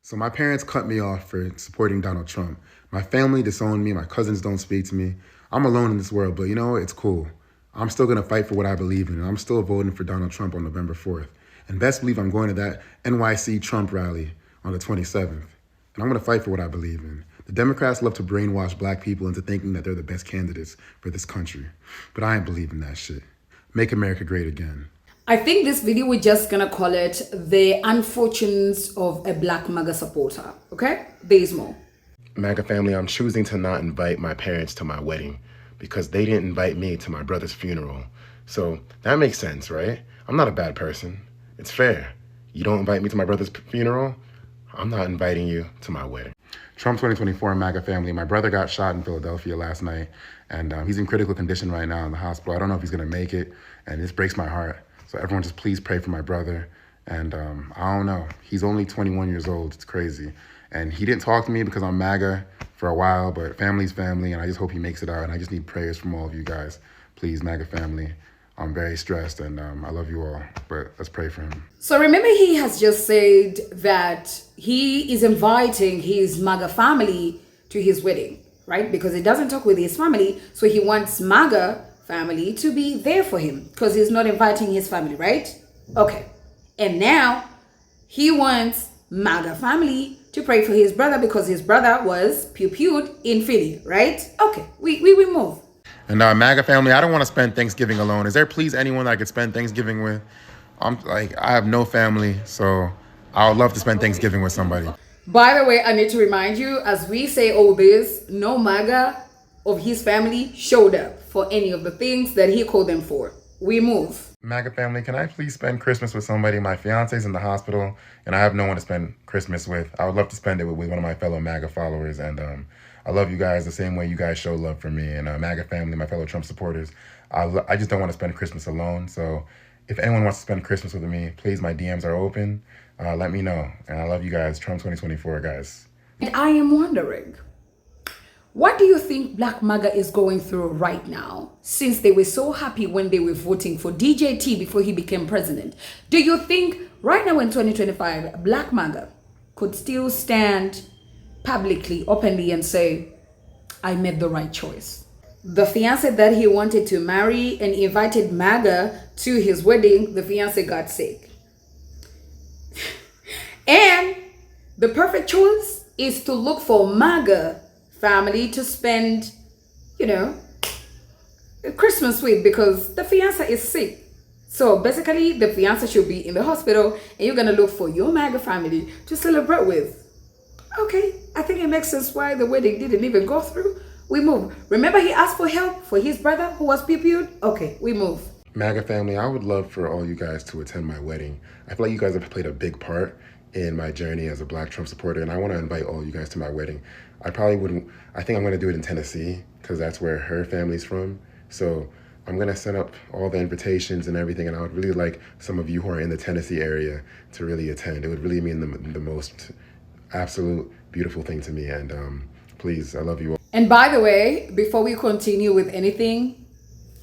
So my parents cut me off for supporting Donald Trump. My family disowned me. My cousins don't speak to me. I'm alone in this world, but you know, it's cool. I'm still going to fight for what I believe in, and I'm still voting for Donald Trump on November 4th. And best believe I'm going to that NYC Trump rally on the 27th. And I'm going to fight for what I believe in. The Democrats love to brainwash black people into thinking that they're the best candidates for this country. But I ain't believing that shit. Make America great again. I think this video, we're just gonna call it the unfortunes of a black MAGA supporter, okay? There's more. MAGA family, I'm choosing to not invite my parents to my wedding because they didn't invite me to my brother's funeral. So that makes sense, right? I'm not a bad person. It's fair. You don't invite me to my brother's funeral, I'm not inviting you to my wedding. Trump 2024 MAGA family, my brother got shot in Philadelphia last night, and he's in critical condition right now in the hospital. I don't know if he's gonna make it, and this breaks my heart. So everyone just please pray for my brother. And I don't know, he's only 21 years old, it's crazy. And he didn't talk to me because I'm MAGA for a while, but family's family, and I just hope he makes it out. And I just need prayers from all of you guys. Please, MAGA family. I'm very stressed, and I love you all, but let's pray for him. So remember, he has just said that he is inviting his MAGA family to his wedding, right? Because he doesn't talk with his family, so he wants MAGA family to be there for him because he's not inviting his family, right? Okay. And now he wants MAGA family to pray for his brother because his brother was pew-pewed in Philly, right? Okay, we move. And MAGA family, I don't want to spend Thanksgiving alone. Is there please anyone that I could spend Thanksgiving with? I have no family, so I would love to spend Thanksgiving with somebody. By the way, I need to remind you, as we say all this, no MAGA of his family showed up for any of the things that he called them for. We move. MAGA family, can I please spend Christmas with somebody? My fiance's in the hospital, and I have no one to spend Christmas with. I would love to spend it with one of my fellow MAGA followers, and I love you guys the same way you guys show love for me. And MAGA family, my fellow Trump supporters, I just don't want to spend Christmas alone. So if anyone wants to spend Christmas with me, please, my DMs are open. Let me know. And I love you guys. Trump 2024, guys. And I am wondering, what do you think Black MAGA is going through right now, since they were so happy when they were voting for DJT before he became president? Do you think right now in 2025, Black MAGA could still stand publicly, openly and say, I made the right choice? The fiance that he wanted to marry and invited MAGA to his wedding, the fiance got sick. And the perfect choice is to look for MAGA family to spend, Christmas with because the fiance is sick. So basically, the fiance should be in the hospital and you're going to look for your MAGA family to celebrate with. Okay, I think it makes sense why the wedding didn't even go through. We move. Remember, he asked for help for his brother who was pew-pewed? Okay, we move. MAGA family, I would love for all you guys to attend my wedding. I feel like you guys have played a big part in my journey as a Black Trump supporter, and I want to invite all you guys to my wedding. I think I'm going to do it in Tennessee because that's where her family's from. So I'm going to set up all the invitations and everything, and I would really like some of you who are in the Tennessee area to really attend. It would really mean the most absolute beautiful thing to me, and please, I love you all. And by the way, before we continue with anything,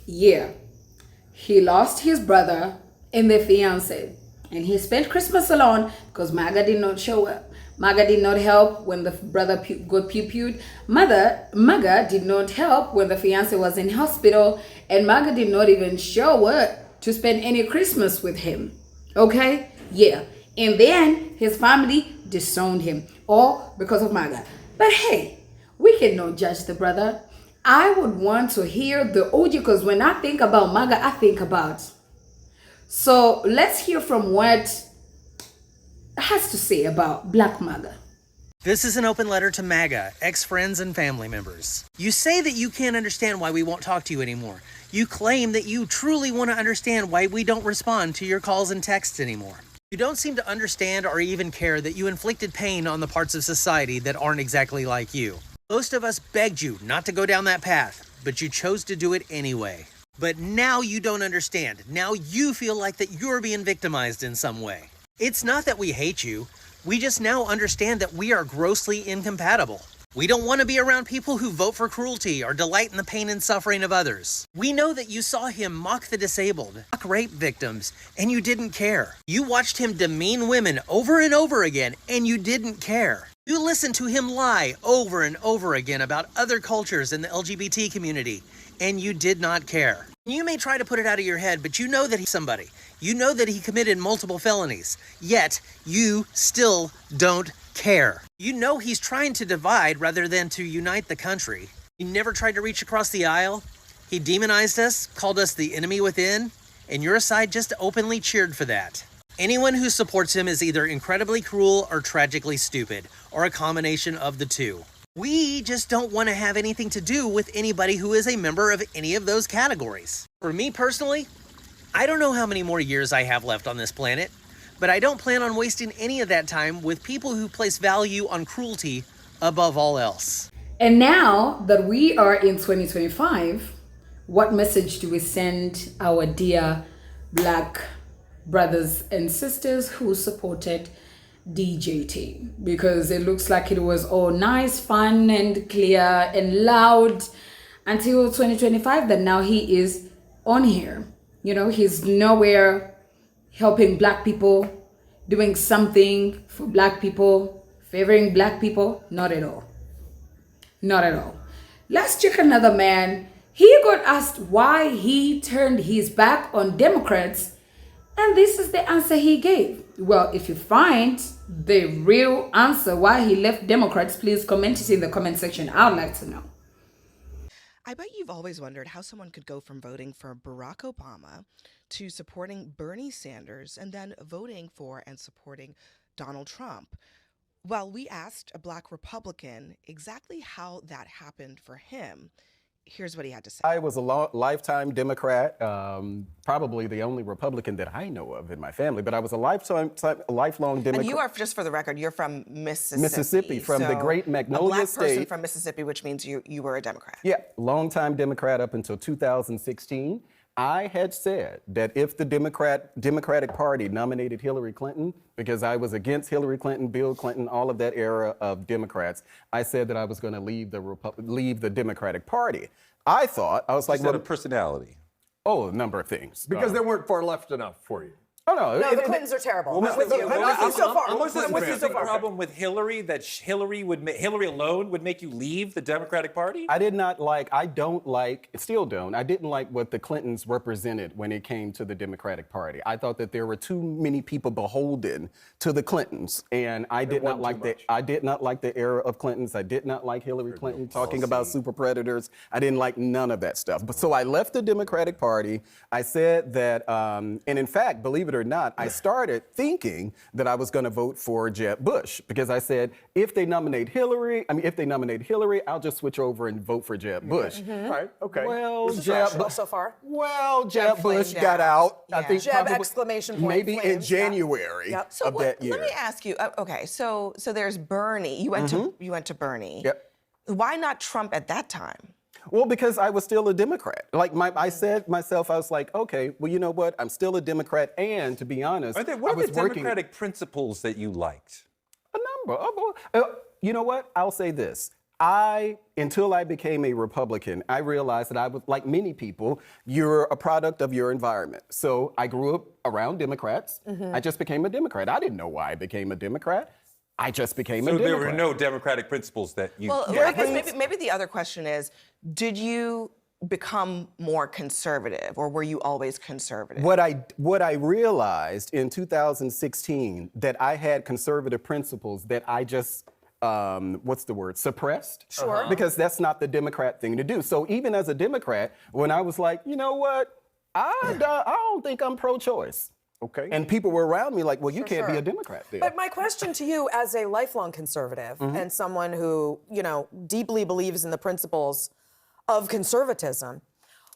he lost his brother and the fiance, and he spent Christmas alone because MAGA did not show up. MAGA did not help when the brother got pew-pewed. MAGA did not help when the fiance was in hospital, and MAGA did not even show up to spend any Christmas with him. Okay? Yeah. And then his family disowned him, all because of MAGA. But hey, we cannot judge the brother. I would want to hear the OG because when I think about MAGA, I think about. So let's hear from what has to say about Black MAGA. This is an open letter to MAGA, ex-friends and family members. You say that you can't understand why we won't talk to you anymore. You claim that you truly want to understand why we don't respond to your calls and texts anymore. You don't seem to understand or even care that you inflicted pain on the parts of society that aren't exactly like you. Most of us begged you not to go down that path, but you chose to do it anyway. But now you don't understand. Now you feel like that you're being victimized in some way. It's not that we hate you. We just now understand that we are grossly incompatible. We don't want to be around people who vote for cruelty or delight in the pain and suffering of others. We know that you saw him mock the disabled, mock rape victims, and you didn't care. You watched him demean women over and over again, and you didn't care. You listened to him lie over and over again about other cultures in the LGBT community, and you did not care. You may try to put it out of your head, but you know that he's somebody. You know that he committed multiple felonies, yet you still don't care. You know he's trying to divide rather than to unite the country. He never tried to reach across the aisle. He demonized us, called us the enemy within, and your side just openly cheered for that. Anyone who supports him is either incredibly cruel or tragically stupid, or a combination of the two. We just don't want to have anything to do with anybody who is a member of any of those categories. For me personally, I don't know how many more years I have left on this planet, but I don't plan on wasting any of that time with people who place value on cruelty above all else. And now that we are in 2025, what message do we send our dear Black brothers and sisters who supported DJT? Because it looks like it was all nice, fun, and clear and loud until 2025, that now he is on here. You know, he's nowhere helping Black people, doing something for Black people, favoring Black people. Not at all. Not at all. Let's check another man. He got asked why he turned his back on Democrats, and this is the answer he gave. Well, if you find the real answer why he left Democrats, please comment it in the comment section. I'd like to know. I bet you've always wondered how someone could go from voting for Barack Obama to supporting Bernie Sanders and then voting for and supporting Donald Trump. Well, we asked a Black Republican exactly how that happened for him. Here's what he had to say. I was a lifetime Democrat, probably the only Republican that I know of in my family, but I was a lifelong Democrat. And you are, just for the record, you're from Mississippi. Mississippi, from the great Magnolia a Black State. person from Mississippi, which means you were a Democrat. Yeah, longtime Democrat up until 2016. I had said that if the Democratic Party nominated Hillary Clinton, because I was against Hillary Clinton, Bill Clinton, all of that era of Democrats, I said that I was going to leave the Democratic Party. I was like, well, a personality. Oh, a number of things. Because they weren't far left enough for you. Oh, no. No, the Clintons are terrible. I'm with you. I'm with you so far. I'm with you so far. Problem with Hillary that Hillary alone would make you leave the Democratic Party? I didn't like what the Clintons represented when it came to the Democratic Party. I thought that there were too many people beholden to the Clintons, and I did not like the era of Clintons. I did not like Hillary Clinton talking about super predators. I didn't like none of that stuff. But so I left the Democratic Party. I said that, and in fact, believe it or not, I started thinking that I was going to vote for Jeb Bush, because I said, if they nominate Hillary, I'll just switch over and vote for Jeb Bush. Mm-hmm. Right, okay. Well, Jeb so far. Well, Jeb Bush got out. Yeah. I think Jeb exclamation point. maybe in January of that year. Let me ask you. Okay, so there's Bernie. You went to Bernie. Yep. Why not Trump at that time? Well, because I was still a Democrat. I said myself, I was like, okay, well, you know what? I'm still a Democrat, and to be honest, What are the Democratic principles that you liked? A number. You know what? I'll say this. Until I became a Republican, I realized that I was, like many people, you're a product of your environment. So I grew up around Democrats. I just became a Democrat. I didn't know why I became a Democrat. I just became a Democrat. So there were no Democratic principles that you... Well, I guess maybe the other question is, did you become more conservative, or were you always conservative? What I realized in 2016, that I had conservative principles that I just, suppressed? Sure. Because that's not the Democrat thing to do. So even as a Democrat, when I was like, you know what, I don't think I'm pro-choice. Okay. And people were around me like, well, you can't be a Democrat there. But my question to you, as a lifelong conservative and someone who, deeply believes in the principles of conservatism,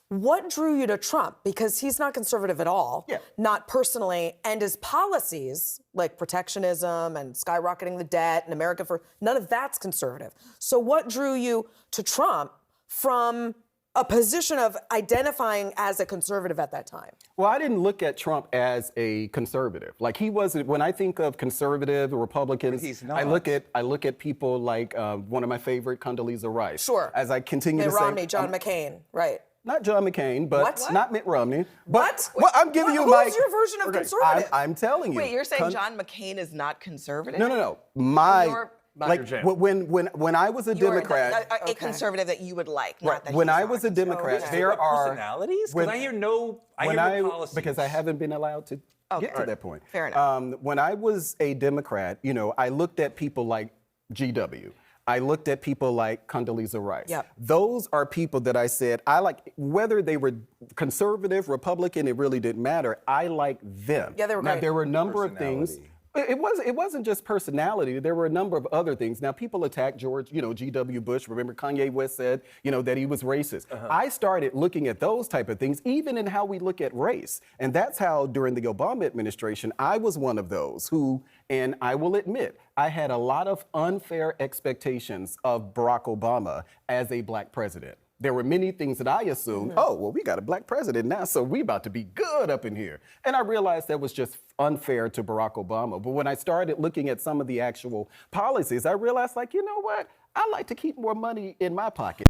what drew you to Trump? Because he's not conservative at all, not personally, and his policies, like protectionism and skyrocketing the debt and America First, none of that's conservative. So what drew you to Trump from a position of identifying as a conservative at that time? Well, I didn't look at Trump as a conservative. Like he wasn't. When I think of conservative Republicans, But he's not. I look at people like one of my favorite, Condoleezza Rice. Sure. As I continue Mitt to say, Romney, John McCain, right? not John McCain, but What? not Mitt Romney. What? Well, I'm giving you Who's my. your version of conservative? I'm telling you. Wait, you're saying John McCain is not conservative? No. My. You're- Like jam. when I was a You're Democrat, a conservative that you would like, not that when he's I not was a Democrat, conservative. there are personalities? when- Because I hear no policies. because I haven't been allowed to get to that point. Fair enough. When I was a Democrat, I looked at people like GW. I looked at people like Condoleezza Rice. Yep. Those are people that I said, I like, whether they were conservative, Republican, it really didn't matter. I like them. Yeah, they were Now, great. there were a number of things. Personality. It wasn't just personality. There were a number of other things. Now, people attacked George, G.W. Bush. Remember, Kanye West said, that he was racist. I started looking at those type of things, even in how we look at race. And that's how, during the Obama administration, I was one of those who, and I will admit, I had a lot of unfair expectations of Barack Obama as a black president. There were many things that I assumed, we got a black president now, so we about to be good up in here. And I realized that was just unfair to Barack Obama. But when I started looking at some of the actual policies, I realized, you know what? I like to keep more money in my pocket.